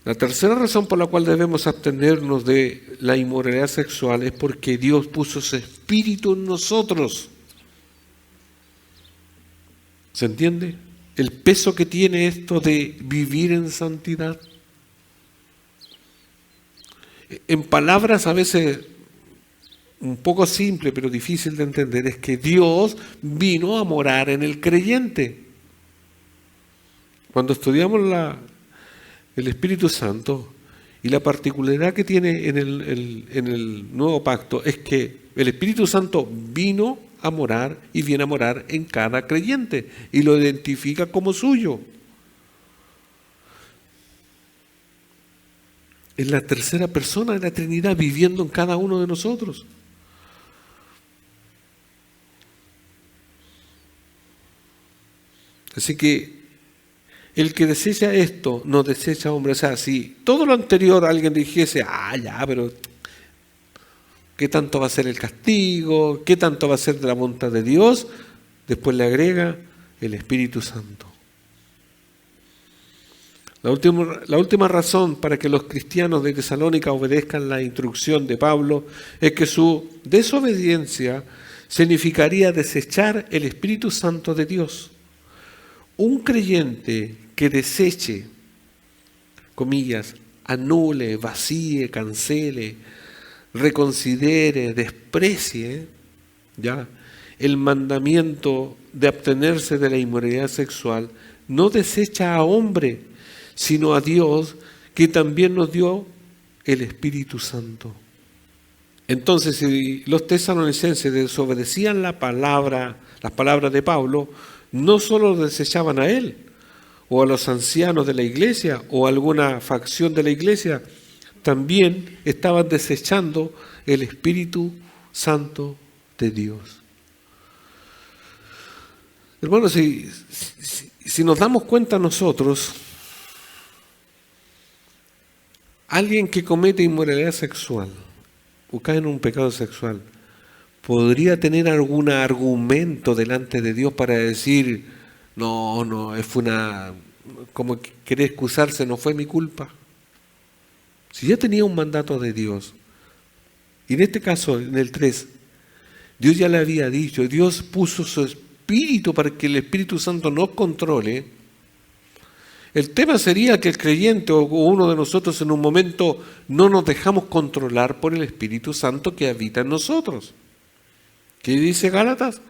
La tercera razón por la cual debemos abstenernos de la inmoralidad sexual es porque Dios puso su Espíritu en nosotros. ¿Se entiende? El peso que tiene esto de vivir en santidad. En palabras a veces un poco simple, pero difícil de entender, es que Dios vino a morar en el creyente. Cuando estudiamos el Espíritu Santo y la particularidad que tiene en el nuevo pacto es que el Espíritu Santo vino a morar y viene a morar en cada creyente y lo identifica como suyo. Es la tercera persona de la Trinidad viviendo en cada uno de nosotros. Así que el que desecha esto no desecha hombre. O sea, si todo lo anterior alguien dijese, pero ¿qué tanto va a ser el castigo? ¿Qué tanto va a ser de la voluntad de Dios? Después le agrega el Espíritu Santo. La última razón para que los cristianos de Tesalónica obedezcan la instrucción de Pablo es que su desobediencia significaría desechar el Espíritu Santo de Dios. Un creyente que deseche, comillas, anule, vacíe, cancele, reconsidere, desprecie, el mandamiento de abstenerse de la inmoralidad sexual, no desecha a hombre, sino a Dios, que también nos dio el Espíritu Santo. Entonces, si los tesalonicenses desobedecían las palabras de Pablo, no solo desechaban a él, o a los ancianos de la iglesia, o a alguna facción de la iglesia, también estaban desechando el Espíritu Santo de Dios. Hermanos, si nos damos cuenta nosotros, alguien que comete inmoralidad sexual o cae en un pecado sexual, ¿podría tener algún argumento delante de Dios para decir, no, fue como que quería excusarse, no fue mi culpa? Si ya tenía un mandato de Dios, y en este caso, en el 3, Dios ya le había dicho, Dios puso su Espíritu para que el Espíritu Santo nos controle. El tema sería que el creyente o uno de nosotros en un momento no nos dejamos controlar por el Espíritu Santo que habita en nosotros. ¿Qué dice Gálatas?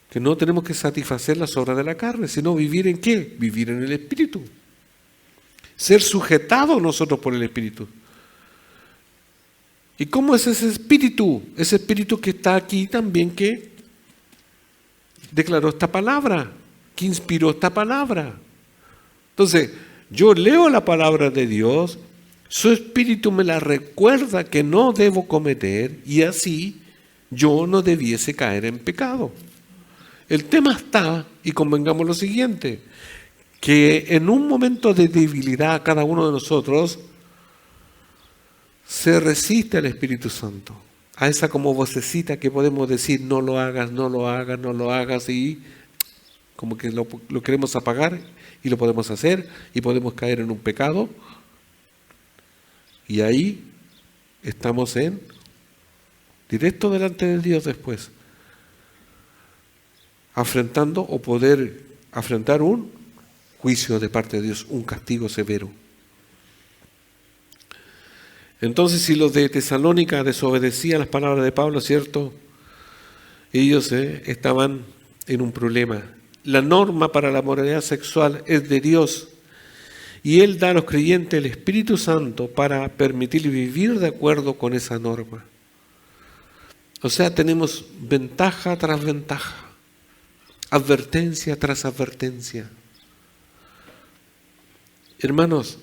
Que no tenemos que satisfacer las obras de la carne, sino vivir ¿en qué? Vivir en el Espíritu. Ser sujetados nosotros por el Espíritu. ¿Y cómo es ese Espíritu? Ese Espíritu que está aquí también, que declaró esta palabra, que inspiró esta palabra. Entonces, yo leo la palabra de Dios, su Espíritu me la recuerda que no debo cometer y así yo no debiese caer en pecado. El tema está, y convengamos lo siguiente, que en un momento de debilidad cada uno de nosotros se resiste al Espíritu Santo, a esa como vocecita que podemos decir no lo hagas, no lo hagas, no lo hagas, y como que lo queremos apagar y lo podemos hacer y podemos caer en un pecado y ahí estamos directo delante de Dios después. afrontando o poder afrontar un juicio de parte de Dios, un castigo severo. Entonces, si los de Tesalónica desobedecían las palabras de Pablo, ¿cierto? Ellos estaban en un problema. La norma para la moralidad sexual es de Dios y Él da a los creyentes el Espíritu Santo para permitir vivir de acuerdo con esa norma. O sea, tenemos ventaja tras ventaja, advertencia tras advertencia. Hermanos,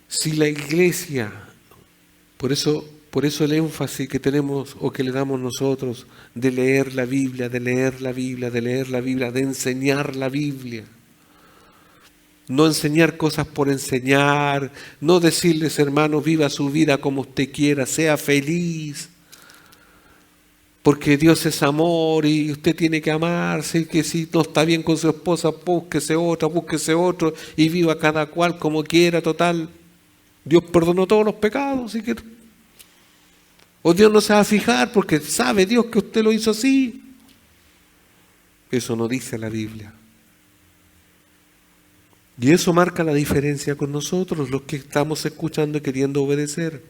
si la iglesia, por eso el énfasis que tenemos o que le damos nosotros de leer la Biblia, de leer la Biblia, de leer la Biblia, de enseñar la Biblia. No enseñar cosas por enseñar, no decirles, hermanos, viva su vida como usted quiera, sea feliz. Porque Dios es amor y usted tiene que amarse, y que si no está bien con su esposa, búsquese otro y viva cada cual como quiera, total. Dios perdonó todos los pecados, así que... O Dios no se va a fijar porque sabe Dios que usted lo hizo así. Eso no dice la Biblia. Y eso marca la diferencia con nosotros, los que estamos escuchando y queriendo obedecer.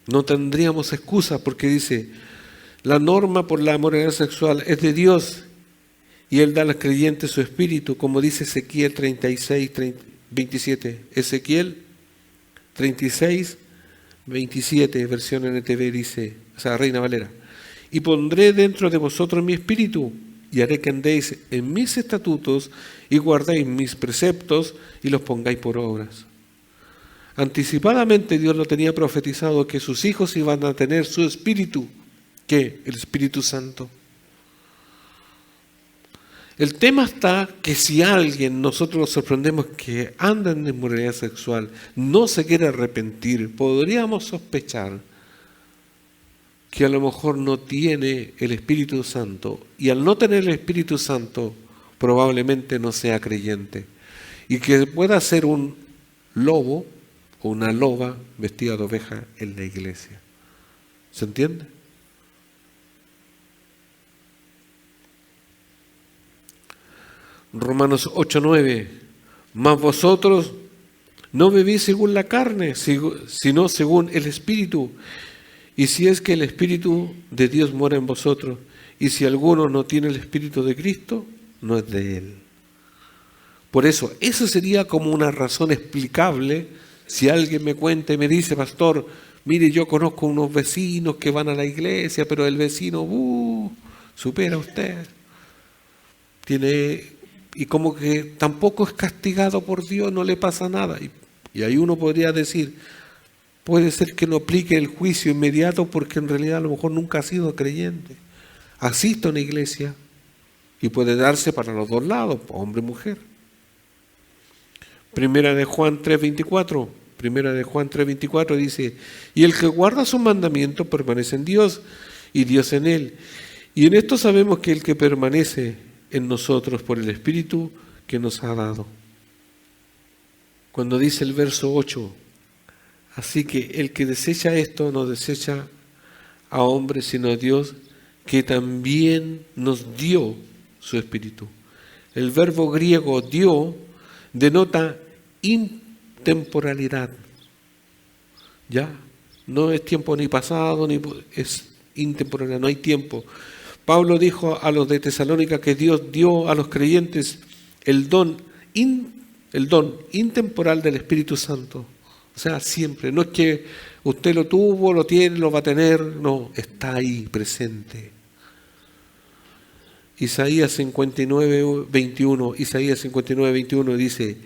No tendríamos excusa porque dice, la norma por la moralidad sexual es de Dios y Él da a los creyentes su espíritu, como dice Ezequiel 36, 27. Ezequiel 36, 27, versión NTV dice, o sea, Reina Valera. Y pondré dentro de vosotros mi espíritu y haré que andéis en mis estatutos y guardéis mis preceptos y los pongáis por obras. Anticipadamente Dios lo tenía profetizado que sus hijos iban a tener su espíritu, ¿qué? El Espíritu Santo. El tema está que si alguien, nosotros nos sorprendemos que anda en inmoralidad sexual, no se quiere arrepentir, podríamos sospechar que a lo mejor no tiene el Espíritu Santo y al no tener el Espíritu Santo probablemente no sea creyente y que pueda ser un lobo o una loba vestida de oveja en la iglesia. ¿Se entiende? Romanos 8:9, mas vosotros no vivís según la carne, sino según el Espíritu. Y si es que el Espíritu de Dios mora en vosotros, y si alguno no tiene el Espíritu de Cristo, no es de Él. Por eso, eso sería como una razón explicable. Si alguien me cuenta y me dice, pastor, mire, yo conozco unos vecinos que van a la iglesia, pero el vecino, supera usted. Y como que tampoco es castigado por Dios, no le pasa nada. Y ahí uno podría decir, puede ser que no aplique el juicio inmediato porque en realidad a lo mejor nunca ha sido creyente. Asiste a una iglesia y puede darse para los dos lados, hombre y mujer. Primera de Juan 3:24 dice, y el que guarda sus mandamientos permanece en Dios y Dios en él. Y en esto sabemos que el que permanece en nosotros por el Espíritu que nos ha dado. Cuando dice el verso 8, así que el que desecha esto no desecha a hombres sino a Dios que también nos dio su Espíritu. El verbo griego dio denota intemporalidad. ¿Ya? No es tiempo ni pasado, es intemporalidad, no hay tiempo. Pablo dijo a los de Tesalónica que Dios dio a los creyentes el don intemporal del Espíritu Santo. O sea, siempre. No es que usted lo tuvo, lo tiene, lo va a tener. No, está ahí, presente. Isaías 59:21 dice,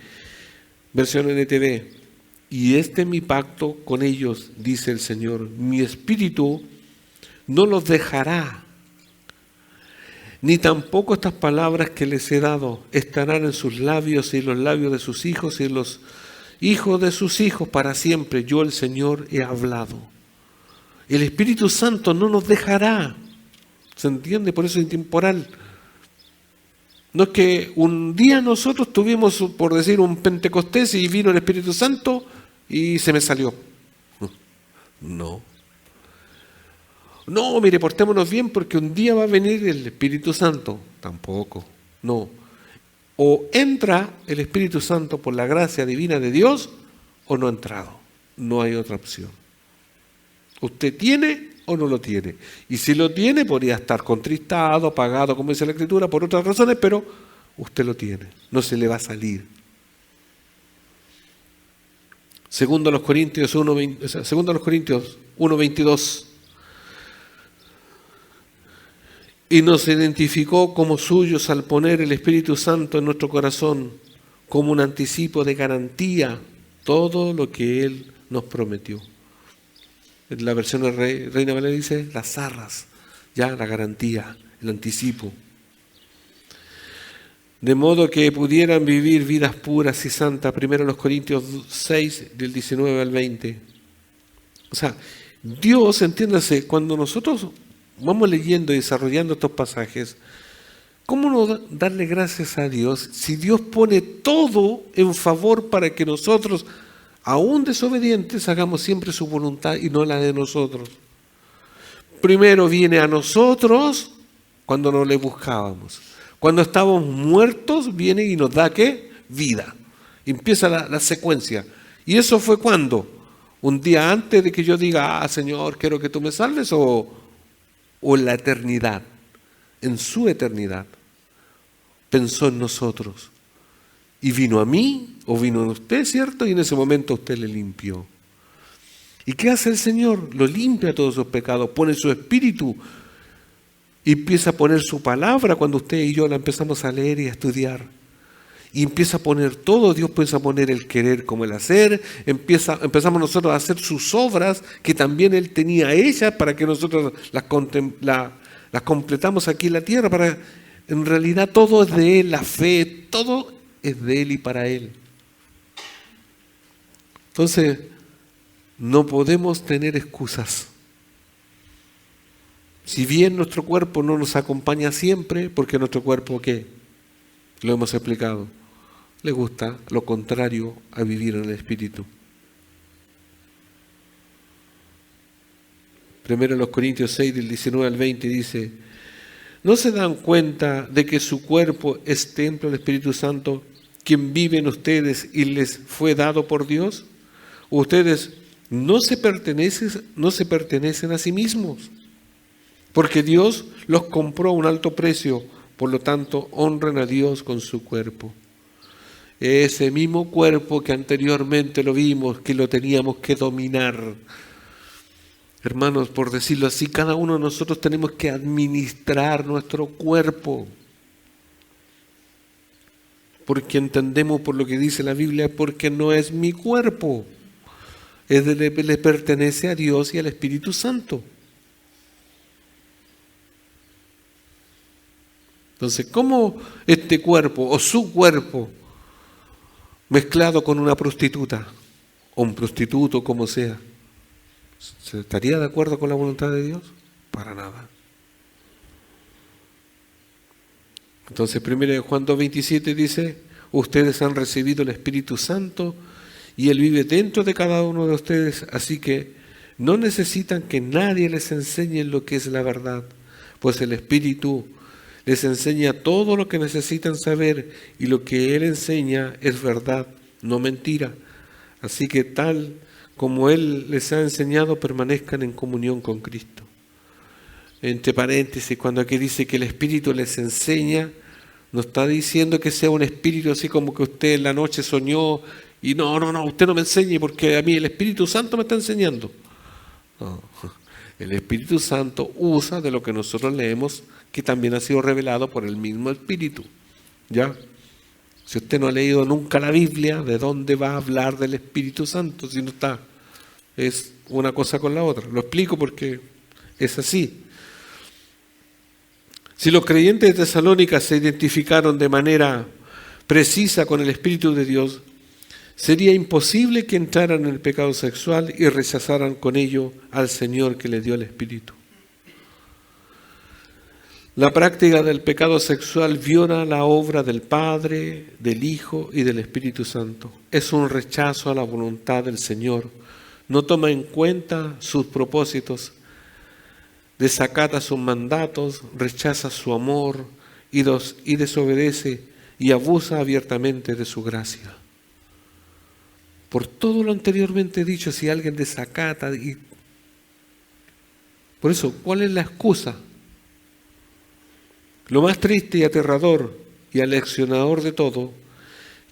versión NTV, y este es mi pacto con ellos, dice el Señor, mi espíritu no los dejará, ni tampoco estas palabras que les he dado estarán en sus labios y en los labios de sus hijos y en los hijos de sus hijos para siempre. Yo, el Señor, he hablado. El Espíritu Santo no nos dejará. ¿Se entiende? Por eso es intemporal. No es que un día nosotros tuvimos, por decir, un Pentecostés y vino el Espíritu Santo y se me salió. No. No, mire, portémonos bien porque un día va a venir el Espíritu Santo. Tampoco, no. O entra el Espíritu Santo por la gracia divina de Dios o no ha entrado. No hay otra opción. Usted tiene o no lo tiene. Y si lo tiene, podría estar contristado, apagado, como dice la Escritura, por otras razones, pero usted lo tiene. No se le va a salir. Segundo a los Corintios 1:22. Y nos identificó como suyos al poner el Espíritu Santo en nuestro corazón como un anticipo de garantía, todo lo que Él nos prometió. En la versión de Reina Valera dice las arras, ya la garantía, el anticipo. De modo que pudieran vivir vidas puras y santas, primero los Corintios 6, del 19 al 20. O sea, Dios, entiéndase, cuando nosotros vamos leyendo y desarrollando estos pasajes, ¿cómo no darle gracias a Dios si Dios pone todo en favor para que nosotros, aún desobedientes, hagamos siempre su voluntad y no la de nosotros? Primero viene a nosotros cuando no le buscábamos. Cuando estábamos muertos, viene y nos da ¿qué? Vida. Empieza la secuencia. ¿Y eso fue cuándo? ¿Un día antes de que yo diga, Señor, quiero que tú me salves? ¿O en la eternidad? En su eternidad. Pensó en nosotros. Y vino a mí, o vino en usted, ¿cierto? Y en ese momento usted le limpió. ¿Y qué hace el Señor? Lo limpia todos sus pecados, pone su espíritu y empieza a poner su palabra cuando usted y yo la empezamos a leer y a estudiar. Y empieza a poner todo, Dios empieza a poner el querer como el hacer, empezamos nosotros a hacer sus obras que también Él tenía hechas para que nosotros las completamos aquí en la tierra. En realidad todo es de Él, la fe, todo es de Él y para Él. Entonces, no podemos tener excusas. Si bien nuestro cuerpo no nos acompaña siempre, porque nuestro cuerpo, ¿qué? Lo hemos explicado. Le gusta lo contrario a vivir en el Espíritu. Primero los Corintios 6, del 19 al 20 dice, ¿no se dan cuenta de que su cuerpo es templo del Espíritu Santo, quien vive en ustedes y les fue dado por Dios? Ustedes no se pertenecen a sí mismos, porque Dios los compró a un alto precio, por lo tanto honren a Dios con su cuerpo. Ese mismo cuerpo que anteriormente lo vimos, que lo teníamos que dominar. Hermanos, por decirlo así, cada uno de nosotros tenemos que administrar nuestro cuerpo. Porque entendemos por lo que dice la Biblia, porque no es mi cuerpo. Le pertenece a Dios y al Espíritu Santo. Entonces, ¿cómo este cuerpo o su cuerpo mezclado con una prostituta o un prostituto, como sea, ¿se estaría de acuerdo con la voluntad de Dios? Para nada. Entonces, 1 Juan 2:27 dice, ustedes han recibido el Espíritu Santo y Él vive dentro de cada uno de ustedes, así que no necesitan que nadie les enseñe lo que es la verdad, pues el Espíritu les enseña todo lo que necesitan saber y lo que Él enseña es verdad, no mentira. Así que tal como Él les ha enseñado, permanezcan en comunión con Cristo. Entre paréntesis, cuando aquí dice que el Espíritu les enseña, no está diciendo que sea un espíritu así como que usted en la noche soñó y no, usted no me enseñe porque a mí el Espíritu Santo me está enseñando. No. El Espíritu Santo usa de lo que nosotros leemos, que también ha sido revelado por el mismo Espíritu. ¿Ya? Si usted no ha leído nunca la Biblia, ¿de dónde va a hablar del Espíritu Santo si no está? Es una cosa con la otra. Lo explico porque es así. Si los creyentes de Tesalónica se identificaron de manera precisa con el Espíritu de Dios, sería imposible que entraran en el pecado sexual y rechazaran con ello al Señor que les dio el Espíritu. La práctica del pecado sexual viola la obra del Padre, del Hijo y del Espíritu Santo. Es un rechazo a la voluntad del Señor. No toma en cuenta sus propósitos. desacata sus mandatos, rechaza su amor y desobedece y abusa abiertamente de su gracia. Por todo lo anteriormente dicho, si alguien desacata y... Por eso, ¿cuál es la excusa? Lo más triste y aterrador y aleccionador de todo,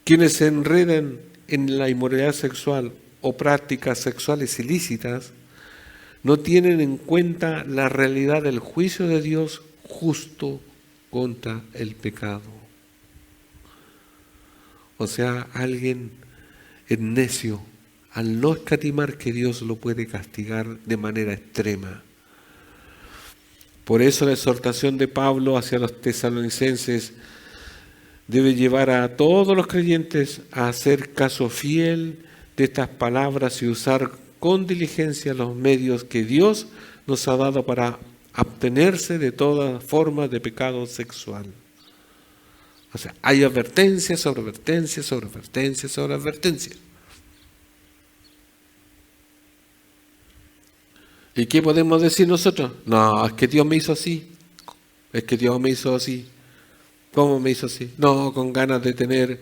quienes se enredan en la inmoralidad sexual o prácticas sexuales ilícitas, no tienen en cuenta la realidad del juicio de Dios justo contra el pecado. O sea, alguien es necio al no escatimar que Dios lo puede castigar de manera extrema. Por eso la exhortación de Pablo hacia los tesalonicenses debe llevar a todos los creyentes a hacer caso fiel de estas palabras y usar con diligencia los medios que Dios nos ha dado para abstenerse de toda forma de pecado sexual. O sea, hay advertencia sobre advertencia sobre advertencia sobre advertencia. ¿Y qué podemos decir nosotros? No, es que Dios me hizo así. Es que Dios me hizo así. ¿Cómo me hizo así? No, con ganas de tener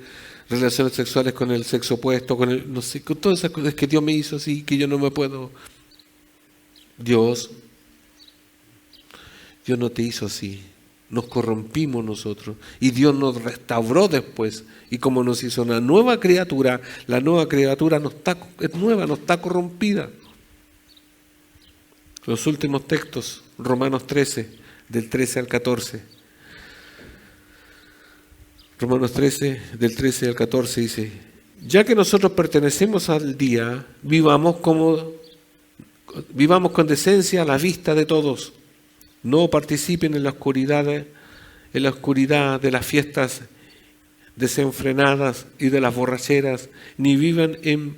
relaciones sexuales con el sexo opuesto, con el, no sé, con todas esas cosas. Es que Dios me hizo así, que yo no me puedo. Dios no te hizo así. Nos corrompimos nosotros y Dios nos restauró después. Y como nos hizo una nueva criatura, la nueva criatura es nueva, no está corrompida. Los últimos textos, Romanos 13, del 13 al 14. Romanos 13, del 13 al 14 dice: ya que nosotros pertenecemos al día, vivamos con decencia a la vista de todos. No participen en la oscuridad de las fiestas desenfrenadas y de las borracheras, ni vivan en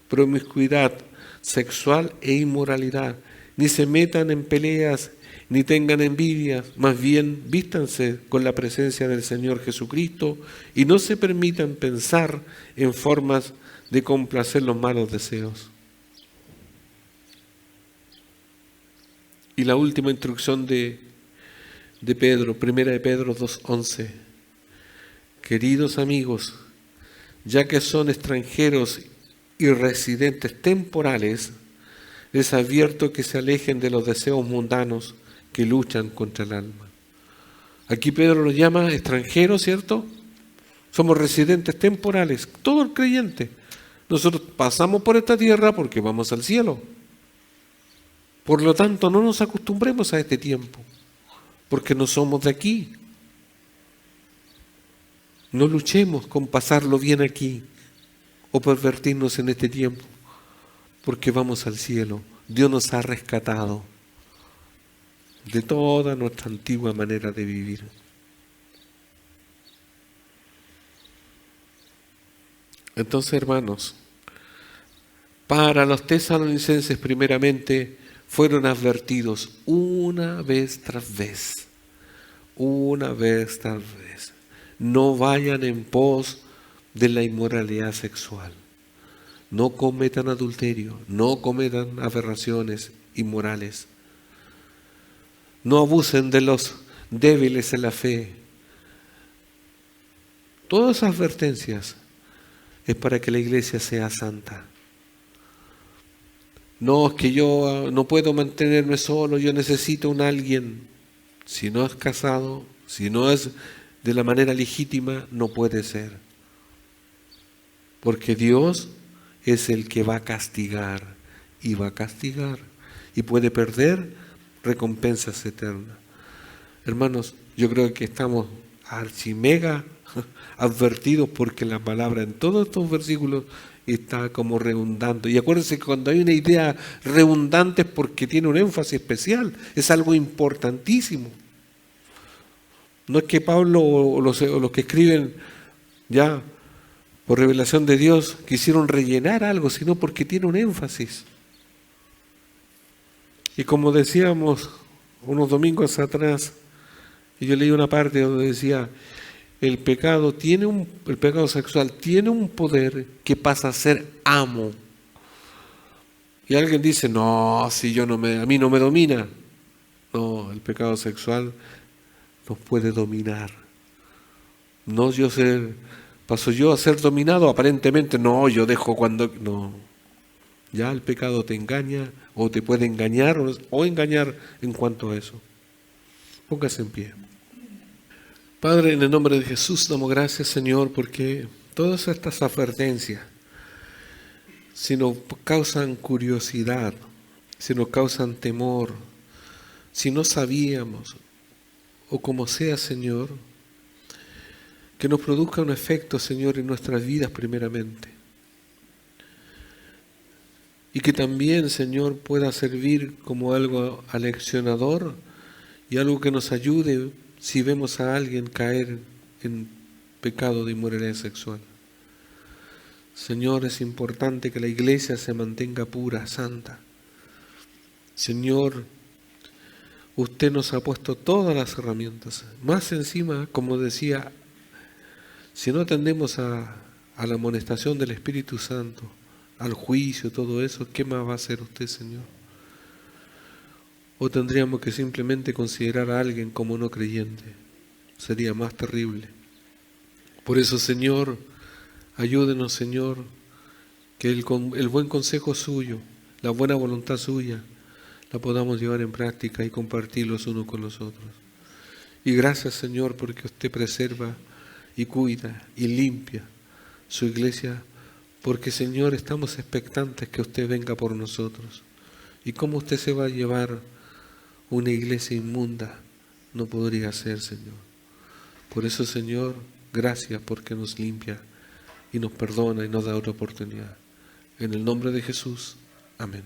promiscuidad sexual e inmoralidad, ni se metan en peleas, ni tengan envidias, más bien vístanse con la presencia del Señor Jesucristo y no se permitan pensar en formas de complacer los malos deseos. Y la última instrucción de Pedro, primera de Pedro 2:11. Queridos amigos, ya que son extranjeros y residentes temporales, les advierto que se alejen de los deseos mundanos que luchan contra el alma. Aquí Pedro los llama extranjeros, ¿cierto? Somos residentes temporales, todo el creyente. Nosotros pasamos por esta tierra porque vamos al cielo. Por lo tanto, no nos acostumbremos a este tiempo, porque no somos de aquí. No luchemos con pasarlo bien aquí o pervertirnos en este tiempo, porque vamos al cielo. Dios nos ha rescatado de toda nuestra antigua manera de vivir. Entonces, hermanos, para los tesalonicenses primeramente fueron advertidos una vez tras vez, no vayan en pos de la inmoralidad sexual, no cometan adulterio, no cometan aberraciones inmorales, no abusen de los débiles en la fe. Todas esas advertencias es para que la iglesia sea santa. No, es que yo no puedo mantenerme solo, yo necesito un alguien. Si no es casado, si no es de la manera legítima, no puede ser. Porque Dios es el que va a castigar y puede perder recompensas eternas. Hermanos, yo creo que estamos archimega advertidos porque la palabra en todos estos versículos está como redundando. Y acuérdense que cuando hay una idea redundante es porque tiene un énfasis especial, es algo importantísimo. No es que Pablo o los que escriben ya por revelación de Dios quisieron rellenar algo, sino porque tiene un énfasis. Y como decíamos unos domingos atrás, y yo leí una parte donde decía: el pecado sexual tiene un poder que pasa a ser amo. Y alguien dice: no, si a mí no me domina. No, el pecado sexual nos puede dominar. No yo ser, paso yo a ser dominado, aparentemente, no, yo dejo cuando... No, ya el pecado te engaña o te puede engañar o engañar en cuanto a eso. Póngase en pie. Padre, en el nombre de Jesús damos gracias, Señor, porque todas estas advertencias, si nos causan curiosidad, si nos causan temor, si no sabíamos, o como sea, Señor, que nos produzca un efecto, Señor, en nuestras vidas primeramente. Y que también, Señor, pueda servir como algo aleccionador y algo que nos ayude si vemos a alguien caer en pecado de inmoralidad sexual. Señor, es importante que la iglesia se mantenga pura, santa. Señor, usted nos ha puesto todas las herramientas. Más encima, como decía, si no atendemos a la amonestación del Espíritu Santo, al juicio, todo eso, ¿qué más va a hacer usted, Señor? ¿O tendríamos que simplemente considerar a alguien como no creyente? Sería más terrible. Por eso, Señor, ayúdenos, Señor, que el buen consejo suyo, la buena voluntad suya, la podamos llevar en práctica y compartir los unos con los otros. Y gracias, Señor, porque usted preserva y cuida y limpia su iglesia, porque, Señor, estamos expectantes que usted venga por nosotros. ¿Y cómo usted se va a llevar una iglesia inmunda? No podría ser, Señor. Por eso, Señor, gracias porque nos limpia y nos perdona y nos da otra oportunidad. En el nombre de Jesús. Amén.